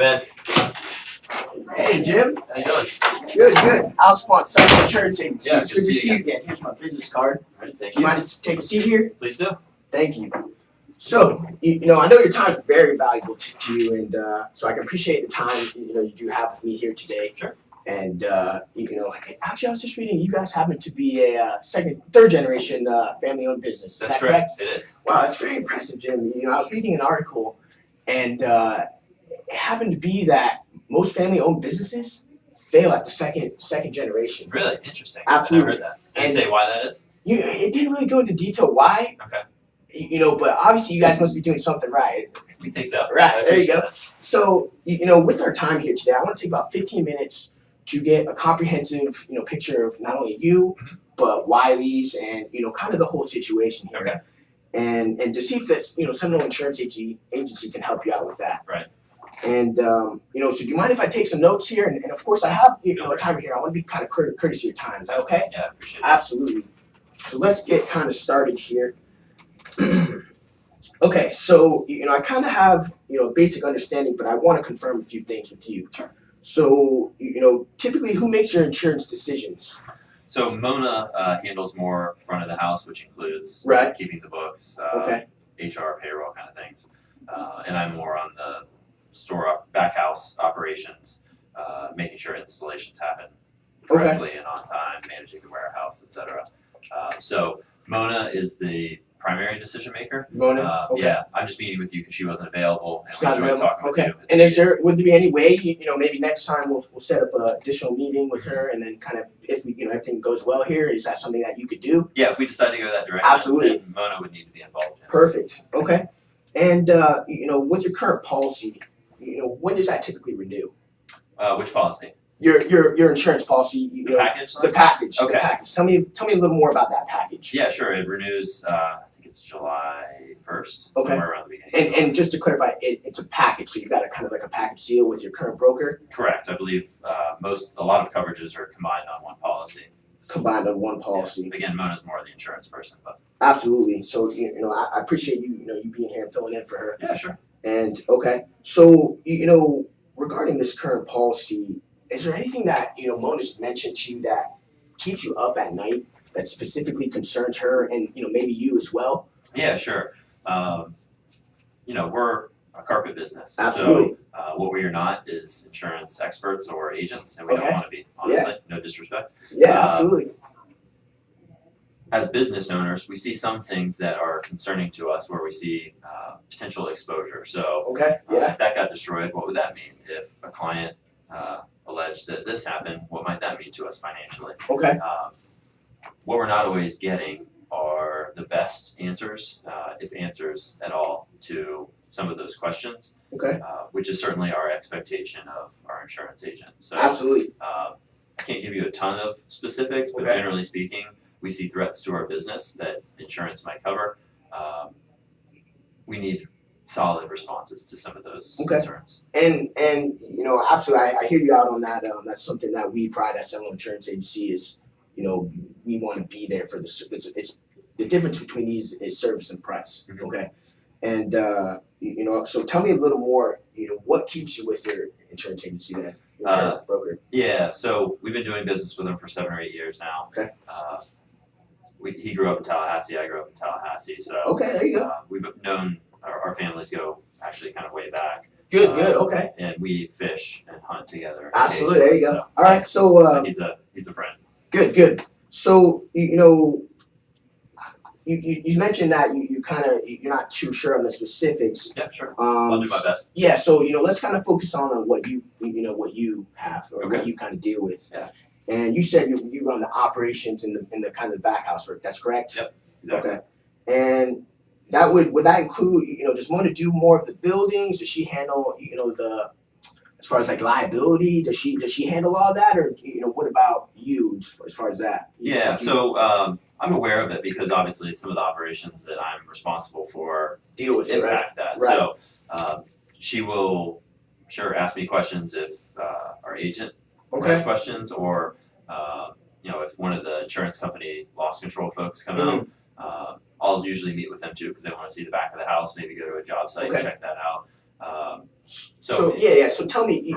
in. Hey, Jim. How you doing? Good. Alex Ponce, Insurance Agency. Yeah, It's good to see you again. Here's my business card. All right, thank Do you you. mind to take a seat here? Please do. Thank you. So, I know your time is very valuable to you, and so I can appreciate the time you do have with me here today. Sure. And actually, I was just reading you guys happen to be a third generation family-owned business. Is That's that correct? It is. Wow, that's very impressive, Jim. I was reading an article, and it happened to be that most family-owned businesses fail at the second generation. Really interesting. Absolutely. I heard that. Did it say why that is? It didn't really go into detail why. Okay. But obviously you guys must be doing something right. We think so. Right, there you go. So, with our time here today, I want to take about 15 minutes to get a comprehensive, picture of not only you, but Wiley's and, kind of the whole situation here. Okay. And to see if that's, Seminole Insurance Agency can help you out with that. Right. And, so do you mind if I take some notes here? And of course, I have, a timer here. I want to be kind of courteous of your time. Is that okay? Yeah, I appreciate it. Absolutely. So let's get kind of started here. Okay, so I kind of have a basic understanding, but I want to confirm a few things with you. Sure. So typically, who makes your insurance decisions? So Mona handles more front of the house, which includes Right. keeping the books, Okay. HR, payroll kind of things, and I'm more on the back house operations, making sure installations happen correctly and on time, managing the warehouse, etc. So Mona is the primary decision maker. Mona. Okay. Yeah, I'm just meeting with you because she wasn't available, and She's we not enjoyed available. talking Okay. with you. And would there be any way maybe next time we'll set up an additional meeting with her, and then kind of if everything goes well here, is that something that you could do? Yeah, if we decide to go that direction, Absolutely. then Mona would need to be involved. Yeah. Perfect. Okay. And with your current policy, when does that typically renew? Which policy? Your insurance policy. The package? The package. Okay. The package. Tell me a little more about that package. Yeah, sure. It renews. I think it's July 1st, Okay. somewhere around the beginning. And just to clarify, it's a package, so you've got a kind of like a package deal with your current broker. Correct. I believe a lot of coverages are combined on one policy. Combined on one policy. Yeah. Again, Mona's more the insurance person, but Absolutely. So I appreciate you you being here and filling in for her. yeah, sure. And okay, so regarding this current policy, is there anything that Mona's mentioned to you that keeps you up at night that specifically concerns her and maybe you as well? Yeah, sure. We're a carpet business. Absolutely. So what we are not is insurance experts or agents, and we don't Okay. want to be, honestly. No disrespect. Yeah, absolutely. As business owners, we see some things that are concerning to us where we see potential exposure. So Okay. Yeah. if that got destroyed, what would that mean? If a client alleged that this happened, what might that mean to us financially? Okay. What we're not always getting are the best answers, if answers at all, to some of those questions, Okay. which is certainly our expectation of our insurance agent. So Absolutely. I can't give you a ton of specifics, but Okay. generally speaking, we see threats to our business that insurance might cover. We need solid responses to some of those concerns. And absolutely, I hear you out on that. That's something that we pride at Seminole Insurance Agency is, we want to be there for it's the difference between these is service and price. Mhm. Okay. And so tell me a little more. What keeps you with your insurance agency then, your current broker? Yeah, so we've been doing business with them for 7 or 8 years now. Okay. He grew up in Tallahassee, I grew up in Tallahassee, so Okay, there you go. we've known our families go actually kind of way back. Good. Okay. And we fish and hunt together. Absolutely. There you go. occasionally, All right. So he's a friend. good. So you mentioned that you're not too sure on the specifics. Yeah, sure. I'll do my best. Yeah, so let's kind of focus on what you have or Okay. what you kind of deal with. Yeah. And you said you run the operations in the kind of the back house work. That's correct. Yep. Exactly. Okay. And that would that include does Mona do more of the buildings? Does she handle the as far as like liability? Does she handle all that, or what about you as far as that? Yeah. So I'm aware of it because obviously some of the operations that I'm responsible for deal with it, right? impact that. Right. So she will ask me questions if our agent has Okay. questions, or if one of the insurance company loss control folks come out, I'll usually meet with them too because they want to see the back of the house, maybe go to a job site Okay. and check that out. So yeah. So tell me,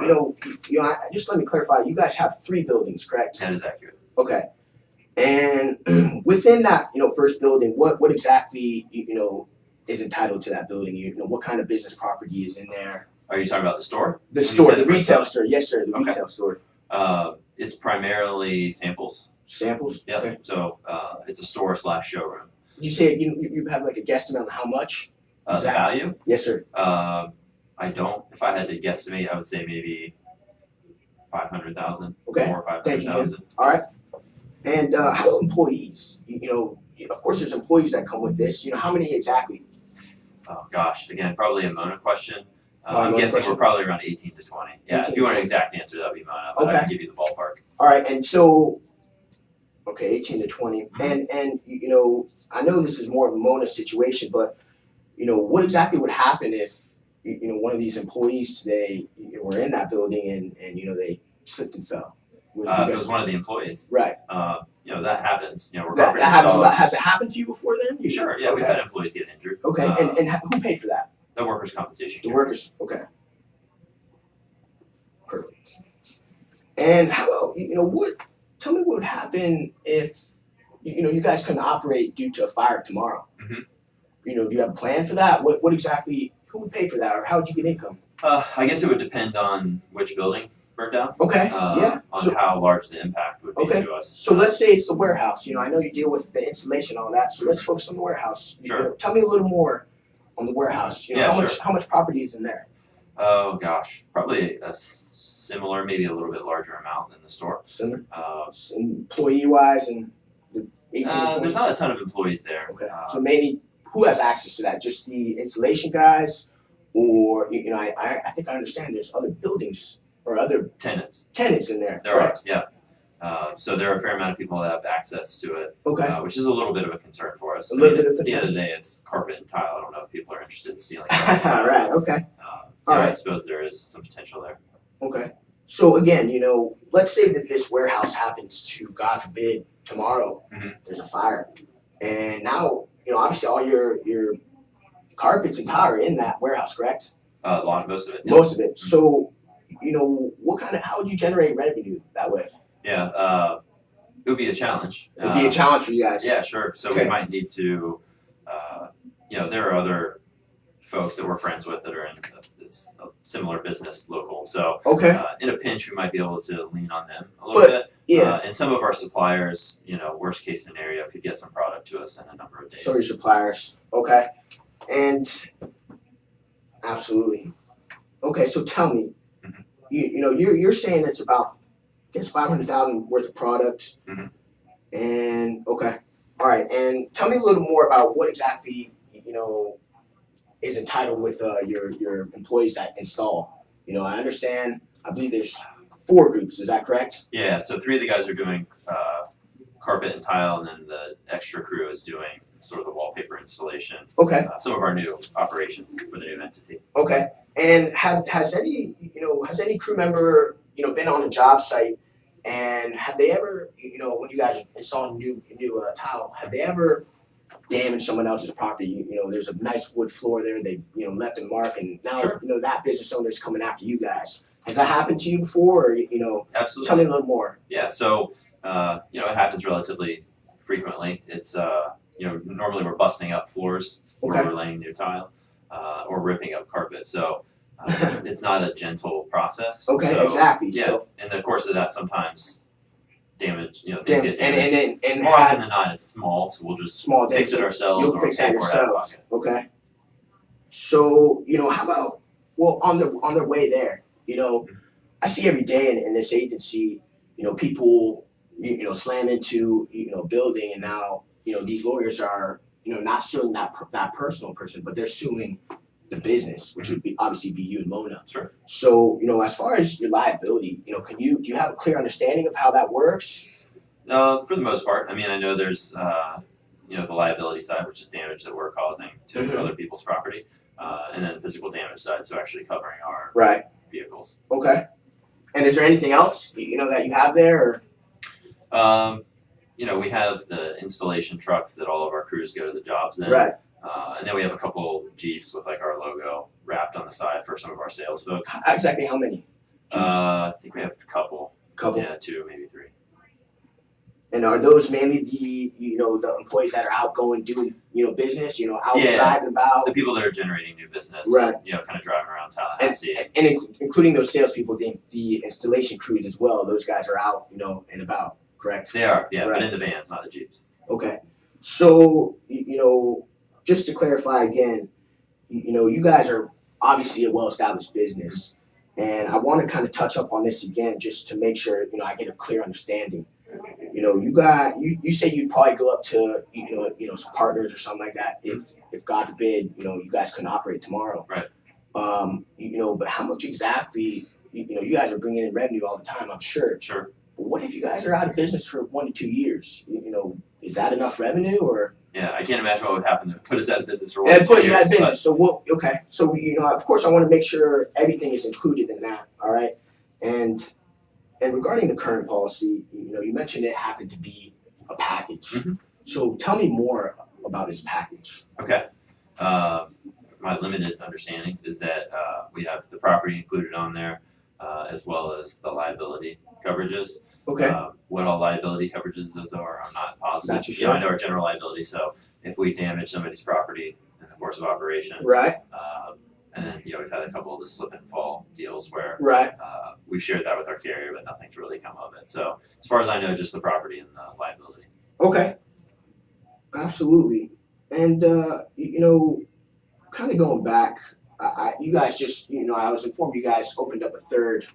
just let me clarify. You guys have 3 buildings, correct? That is accurate. Okay. And within that, first building, what exactly, is entitled to that building? What kind of business property is in there? Are you talking about the store? The store, the retail store. Yes, sir. The retail store. It's primarily samples. Samples. Yeah. Okay. So it's a store / showroom. Did you say you have like a guesstimate on how much? The value? Yes, sir. I don't. If I had to guesstimate, I would say maybe 500,000. Okay. Or 500,000. Thank you, Jim. All right. And how about employees? Of course, there's employees that come with this. How many exactly? Oh gosh, again, probably a Mona question. Mona I'm guessing question. we're probably around 18 to 20. Yeah, 18 if you want to an exact answer, that would be Mona, but Okay. I can give you the ballpark. All right, and so, okay, 18 to 20, and I know this is more of a Mona situation, but what exactly would happen if one of these employees today were in that building and they slipped and fell? If it was one of the employees, right? That happens. We're That corporate happens a lot. installers. Has it happened to you before then? Sure. Yeah, okay. we've had employees get injured. Okay, and who paid for that? The workers' compensation. The workers. Okay. Perfect. And how about what? Tell me what would happen if you guys couldn't operate due to a fire tomorrow. Mm-hmm. Do you have a plan for that? What exactly? Who would pay for that, or how would you get income? I guess it would depend on which building burnt down. Okay. Yeah. On how large the impact would be to us. So let's say it's the warehouse. I know you deal with the insulation and all that. So let's focus on the warehouse. Sure. Tell me a little more on the warehouse. How much property is in there? Oh gosh, probably a similar, maybe a little bit larger amount than the store. Similar. Employee wise and the 18 to 20? There's not a ton of employees there. Okay. So mainly, who has access to that? Just the installation guys, or I think I understand. There's other buildings or other tenants in there. There are, yeah. So there are a fair amount of people that have access to it, Okay. Which is a little bit of a concern for us. A little bit of At the concern. end of the day, it's carpet and tile. I don't know if people are interested in stealing. Right. Okay. I right. suppose there is some potential there. Okay. So again, let's say that this warehouse happens to, God forbid, tomorrow. Mm-hmm. There's a fire, and now obviously all your carpets and tile are in that warehouse, correct? Most of it. Yeah. Most of it. So how would you generate revenue that way? Yeah. It would be a challenge. It would be a challenge for you guys. Yeah, sure. So Okay. we might need to, there are other folks that we're friends with that are in this similar business local. So Okay. in a pinch, we might be able to lean on them a little bit. Yeah. And some of our suppliers, worst case scenario, could get some product to us in a number of days. So your suppliers. Okay. And absolutely. Okay. So tell me, Mhm. you're saying it's about, I guess, 500,000 worth of product. Mhm. And okay. All right. And tell me a little more about what exactly is entitled with your employees that install. I understand. I believe there's 4 groups. Is that correct? Yeah, so 3 of the guys are doing carpet and tile, and then the extra crew is doing sort of the wallpaper installation. Okay. Some of our new operations for the new entity. Okay. And has any crew member been on a job site, and have they ever when you guys install new tile, have they ever damaged someone else's property? There's a nice wood floor there. They left a mark, and now Sure. that business owner is coming after you guys. Has that happened to you before, or Absolutely. tell me a little more. Yeah, so it happens relatively frequently. It's normally we're busting up floors where Okay. we're laying new tile or ripping up carpet. So it's not a gentle process. Okay, So, exactly. Yeah, So in the course of that, sometimes things get damaged. and More often than not, it's small, so we'll just small fix it damage. ourselves You'll or fix pay that for it out of yourselves. pocket. Okay. So how about on their way there? I see every day in this agency, people slam into a building, and now these lawyers are not suing that personal person, but they're suing the business, which would be obviously be you and Mona. Sure. So as far as your liability, do you have a clear understanding of how that works? For the most part, I mean, I know there's the liability side, which is damage that we're causing to Mhm. other people's property, and then the physical damage side, so actually covering our Right. vehicles. Okay. And is there anything else that you have there? Or? We have the installation trucks that all of our crews go to the jobs in, Right. and then we have a couple Jeeps with like our logo wrapped on the side for some of our sales folks. Exactly how many? I think we have a couple. Couple. Yeah, 2, maybe 3. And are those mainly the the employees that are out going doing business, out Yeah. driving about? The people that are generating new business, Right. kind of driving around Tallahassee. And including those salespeople, the installation crews as well. Those guys are out, and about, correct? They are, yeah, Right. but in the vans, not the Jeeps. Okay. So just to clarify again, you guys are obviously a well-established business, and I want to kind of touch up on this again just to make sure I get a clear understanding. You say you'd probably go up to some partners or something like that if God forbid you guys couldn't operate tomorrow. Right. But how much exactly you guys are bringing in revenue all the time, I'm sure. Sure. But what if you guys are out of business for 1 to 2 years? Is that enough revenue or? Yeah, I can't imagine what would happen to put us out of business for 1 And to 2 put you out years. of business. So okay. So of course I want to make sure everything is included in that. All right. And regarding the current policy, you mentioned it happened to be a package. Mm-hmm. So tell me more about this package. Okay. My limited understanding is that we have the property included on there, as well as the liability coverages. Okay. What all liability coverages those are, I'm not positive. Not too sure. I know our general liability, so if we damage somebody's property in the course of operations, Right. and then we've had a couple of the slip and fall deals where Right. we've shared that with our carrier, but nothing's really come of it. So as far as I know, just the property and the liability. Okay. Absolutely. And kind of going back, you guys just I was informed you guys opened up a third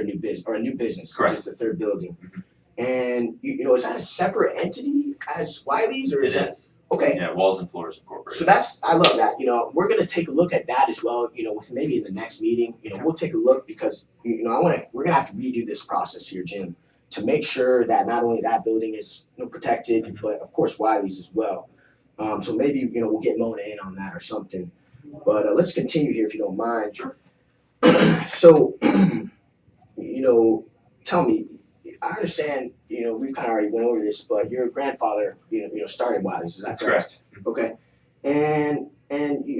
new business or a new business, Correct. which is the third building. Mhm. And is that a separate entity as Wiley's or It is that? is. Okay. Yeah, Walls and Floors Incorporated. So I love that. We're gonna take a look at that as well. With maybe in the next meeting, we'll take a look because we're gonna have to redo this process here, Jim, to make sure that not only that building is protected, Mhm. but of course Wiley's as well. So maybe we'll get Mona in on that or something. But let's continue here if you don't mind. Sure. So tell me. I understand, we kind of already went over this, but your grandfather, started Wiley's. Is that That's correct? correct. Okay. And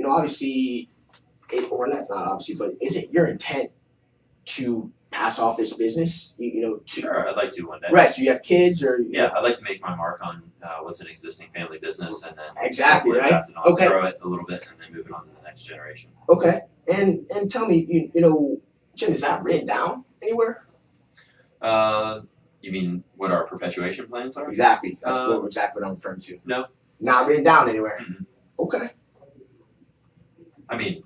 obviously, or that's not obviously, but is it your intent to pass off this business? To Sure, I'd like to one day. right. So you have kids, or Yeah, I'd like to make my mark on what's an existing family business, and then Exactly, hopefully right? pass it on, Okay. grow it a little bit, and then move it on to the next generation. Okay. And tell me, Jim, is that written down anywhere? You mean what our perpetuation plans are? Exactly. That's exactly what I'm referring to. No. Not written down anywhere. Mhm. Okay. I mean,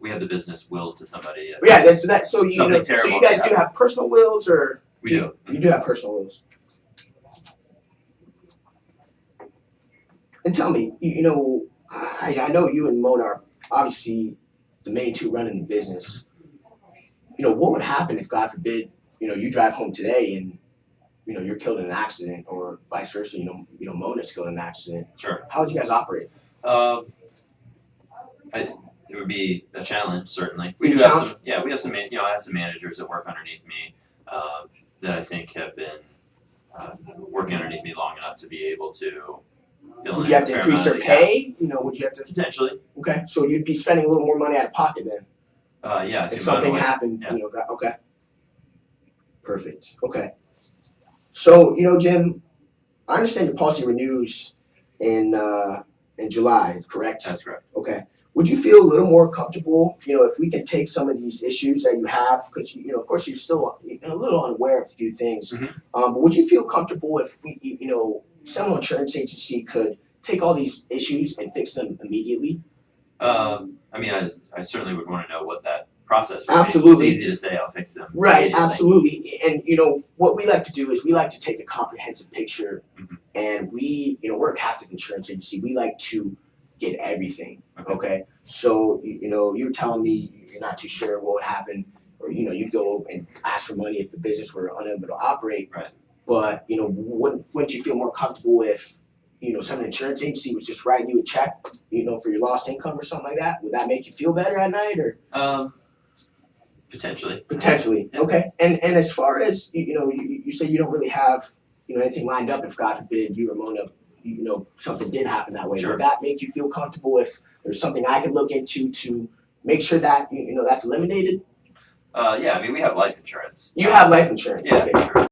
we have the business willed to somebody. Yeah. So you Something so terrible you guys to do have personal wills, or We do. You do have personal wills. And tell me, I know you and Mona are obviously the main two running the business. What would happen if, God forbid, you drive home today and you're killed in an accident, or vice versa, Mona's killed in an accident? Sure. How would you guys operate? It would be a challenge, certainly. Be a We have challenge? some. Yeah, we have some. I have some managers that work underneath me that I think have been working underneath me long enough to be able to fill in. Would you have a to fair increase amount their of the pay? gaps. Would you have to? Potentially. Okay, so you'd be spending a little more money out of pocket then, Yeah. if something happened. Yeah. Okay. Perfect. Okay. So Jim, I understand your policy renews in July, correct? That's correct. Okay. Would you feel a little more comfortable, if we can take some of these issues that you have, because of course you're still a little unaware of a few things. Mhm. But would you feel comfortable if we, Seminole Insurance Agency could take all these issues and fix them immediately? I mean, I certainly would want to know what that process would Absolutely. be. It's easy to say I'll fix them. Right, immediately. absolutely. And what we like to do is we like to take a comprehensive picture, Mhm. and we're a captive insurance agency. We like to get everything. Okay. Okay. So you're telling me you're not too sure what would happen, or you'd go and ask for money if the business were unable to operate. Right. But wouldn't you feel more comfortable if some insurance agency was just writing you a check, for your lost income or something like that? Would that make you feel better at night, or? Potentially. Potentially. Yeah. Okay. And as far as you say you don't really have anything lined up if, God forbid, you or Mona, something did happen that way. Sure. Would that make you feel comfortable if there's something I could look into to make sure that that's eliminated? Yeah, I mean, we have life insurance. You have life insurance. Yeah. Okay.